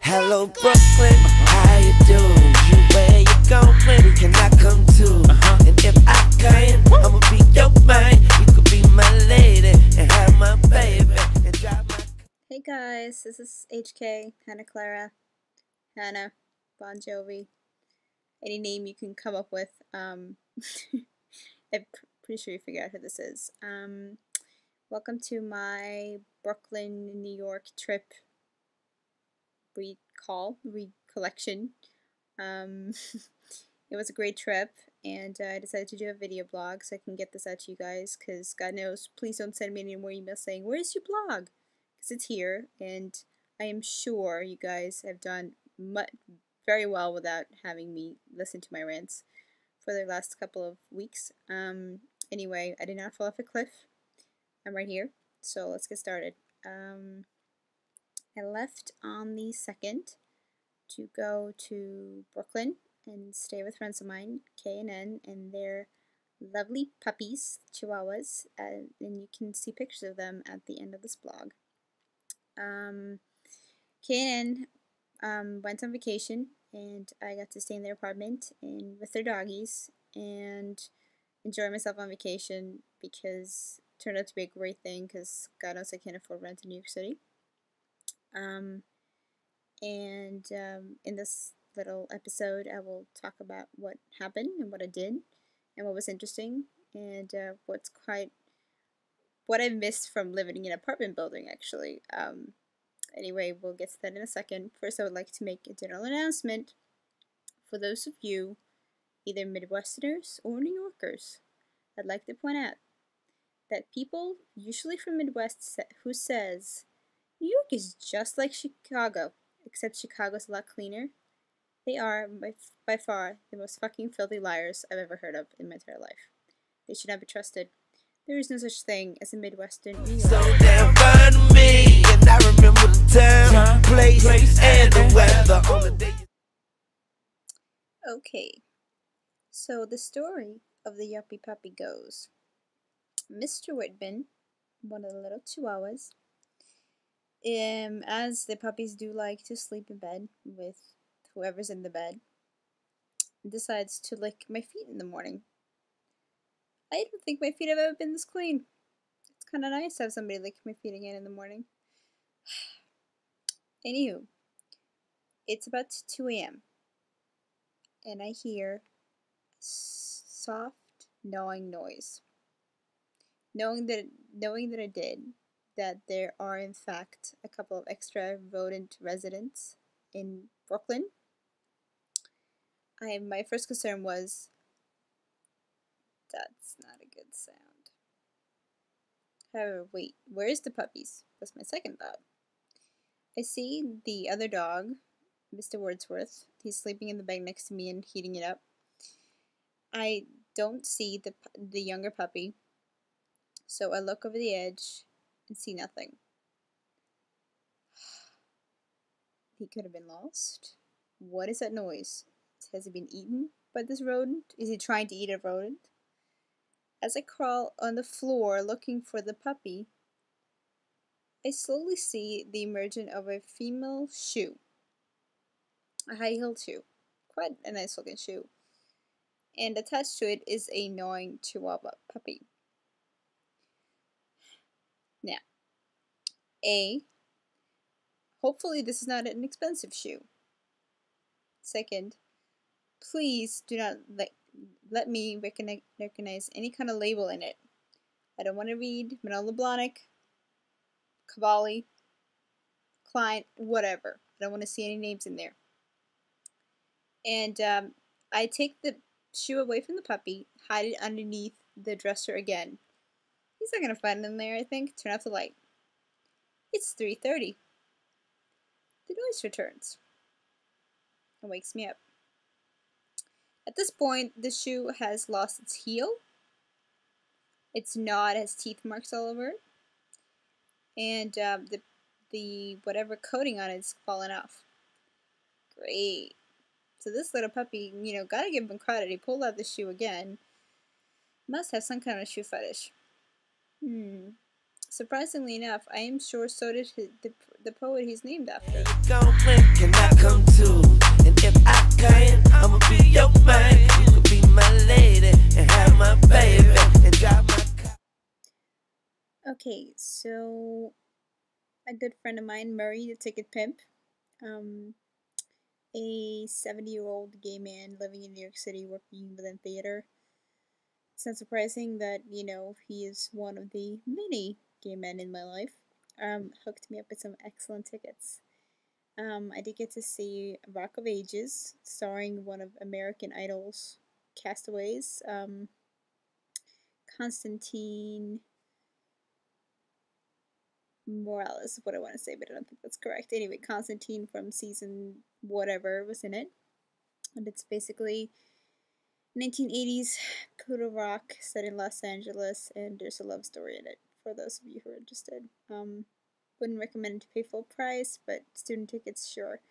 Hello Brooklyn, how you doing? You where you going? Can I come too? And if I can, I'ma be your man. You could be my lady and have my baby and drive my. Hey guys, this is HK, Hannah Clara, Hannah, Bon Jovi, any name you can come up with. I'm pretty sure you figured out who this is. Welcome to my Brooklyn, New York trip recollection. It was a great trip, and I decided to do a video blog so I can get this out to you guys, because God knows, please don't send me any more emails saying, where's your blog? Because it's here, and I am sure you guys have done very well without having me listen to my rants for the last couple of weeks. Anyway, I did not fall off a cliff. I'm right here, so let's get started. I left on the 2nd to go to Brooklyn and stay with friends of mine, K and N, and their lovely puppies, Chihuahuas, and you can see pictures of them at the end of this blog. K and N went on vacation, and I got to stay in their apartment and with their doggies and enjoy myself on vacation, because it turned out to be a great thing, because God knows I can't afford rent in New York City. In this little episode, I will talk about what happened and what I did and what was interesting, and what I missed from living in an apartment building, actually. Anyway, we'll get to that in a second. First, I would like to make a general announcement for those of you, either Midwesterners or New Yorkers. I'd like to point out that people, usually from Midwest, who says, New York is just like Chicago, except Chicago's a lot cleaner, they are, by far, the most fucking filthy liars I've ever heard of in my entire life. They should not be trusted. There is no such thing as a Midwestern New York. So damn fine to me, and I remember the time, place, and the weather on the day. Okay, so the story of the Yuppie Puppy goes. Mr. Whitman, one of the little Chihuahuas, as the puppies do like to sleep in bed with whoever's in the bed, decides to lick my feet in the morning. I don't think my feet have ever been this clean. It's kind of nice to have somebody lick my feet again in the morning. Anywho, it's about 2 a.m. and I hear a soft gnawing noise. Knowing that I did, that there are in fact a couple of extra rodent residents in Brooklyn, my first concern was, that's not a good sound. However, wait, where's the puppies? Was my second thought. I see the other dog, Mr. Wordsworth. He's sleeping in the bed next to me and heating it up. I don't see the younger puppy, so I look over the edge and see nothing. He could have been lost. What is that noise? Has he been eaten by this rodent? Is he trying to eat a rodent? As I crawl on the floor looking for the puppy, I slowly see the emergence of a female shoe. A high-heeled shoe. Quite a nice looking shoe. And attached to it is a gnawing Chihuahua puppy. Now, hopefully this is not an expensive shoe. Second, please do not let me recognize any kind of label in it. I don't want to read Manolo Blahnik, Cavalli, Klein, whatever. I don't want to see any names in there. And I take the shoe away from the puppy, hide it underneath the dresser again. He's not going to find it in there, I think. Turn off the light. It's 3:30. The noise returns and wakes me up. At this point, the shoe has lost its heel. Its knot has teeth marks all over it. And the whatever coating on it is fallen off. Great. So this little puppy, gotta give him credit. He pulled out the shoe again. Must have some kind of shoe fetish. surprisingly enough, I am sure so did the poet he's named after. Can I come too? And if I can, I'ma be your man. You could be my lady and have my baby and drive my car. Okay, so a good friend of mine, Murray, the ticket pimp, a 70-year-old gay man living in New York City working within theater. It's not surprising that, he is one of the many gay men in my life. Hooked me up with some excellent tickets. I did get to see Rock of Ages, starring one of American Idol's castaways, Constantine Morales is what I want to say, but I don't think that's correct. Anyway, Constantine from season whatever was in it. And it's basically 1980s poodle rock set in Los Angeles, and there's a love story in it for those of you who are interested. Wouldn't recommend to pay full price, but student tickets, sure.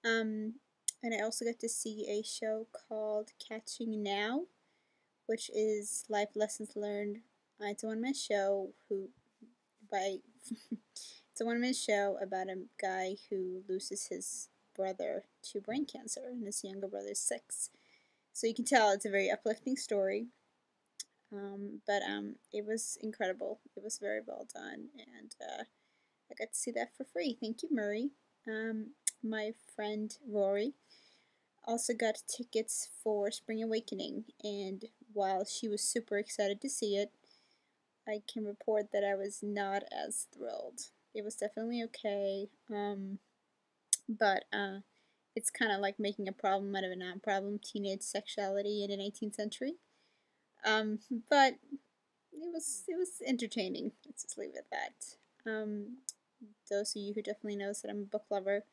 And I also got to see a show called Catching Now, which is life lessons learned. It's a one-man show it's a one-man show about a guy who loses his brother to brain cancer, and his younger brother is 6. So you can tell it's a very uplifting story. But it was incredible. It was very well done, and I got to see that for free. Thank you, Murray. My friend Rory also got tickets for Spring Awakening, and while she was super excited to see it, I can report that I was not as thrilled. It was definitely okay, but it's kind of like making a problem out of a non-problem, teenage sexuality in the 19th century. But it was entertaining. Let's just leave it at that. Those of you who definitely knows that I'm a book lover,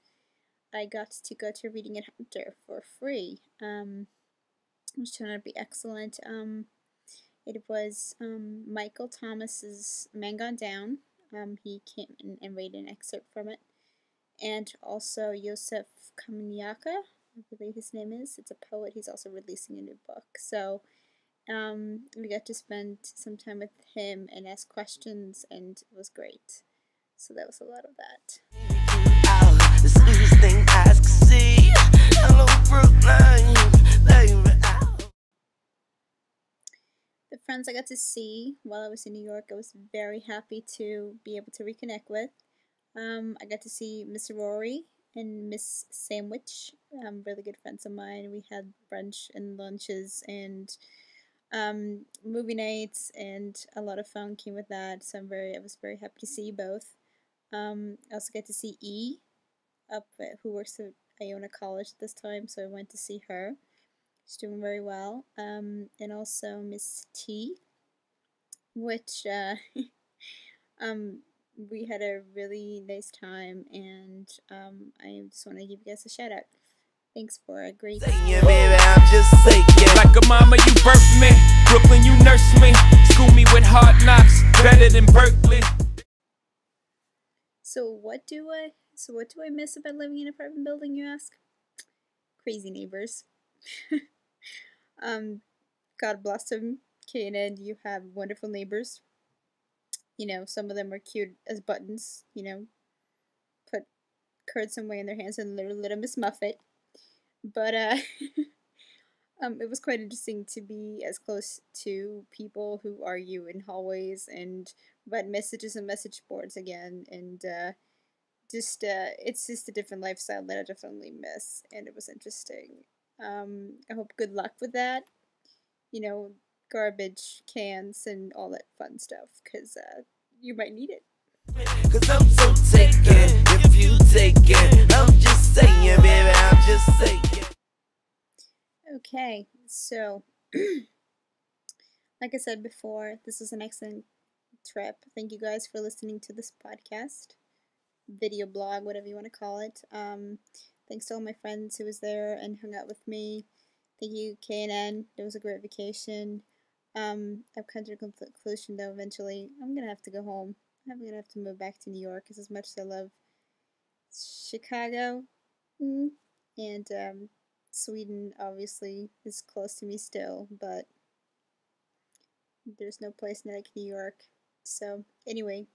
I got to go to Reading at Hunter for free, which turned out to be excellent. It was Michael Thomas's Man Gone Down. He came in and read an excerpt from it, and also Yosef Kamenyaka, I believe his name is. It's a poet. He's also releasing a new book. So we got to spend some time with him and ask questions, and it was great. So that was a lot of that. The sweetest thing I could see. Hello, Brooklyn, baby. The friends I got to see while I was in New York, I was very happy to be able to reconnect with. I got to see Miss Rory and Miss Sandwich, really good friends of mine. We had brunch and lunches and movie nights, and a lot of fun came with that. So I was very happy to see both. I also got to see E, who works at Iona College at this time, so I went to see her. She's doing very well. And also Miss T, which we had a really nice time, and I just want to give you guys a shout out. Thanks for a great Yeah, baby, I'm just saying. Like a mama, you birthed me. Brooklyn, you nursed me. School me with hard knocks, better than Berkeley. So what do I miss about living in an apartment building, you ask? Crazy neighbors. God bless them, Kay and Ed, you have wonderful neighbors. Some of them are cute as buttons, put curds some way in their hands and little Miss Muffet. But it was quite interesting to be as close to people who argue in hallways and write messages and message boards again, and it's just a different lifestyle that I definitely miss, and it was interesting. I hope good luck with that. Garbage cans and all that fun stuff, because you might need it. Cause I'm so taken, if you take it, I'm just saying, baby, I'm just saying. Okay, so like I said before, this was an excellent trip. Thank you guys for listening to this podcast, video blog, whatever you want to call it. Thanks to all my friends who was there and hung out with me. Thank you, K&N. It was a great vacation. I've come to a conclusion though. Eventually, I'm gonna have to go home. I'm gonna have to move back to New York, because as much as I love Chicago, and Sweden obviously is close to me still, but there's no place like New York So anyway,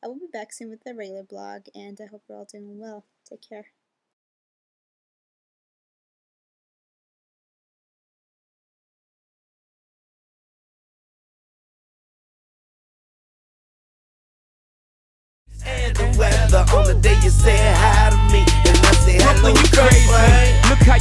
I will be back soon with the regular blog, and I hope you're all doing well. Take care. And the weather on the day you say hi to me, and I say hello, Brooklyn, you girlfriend. crazy. Look how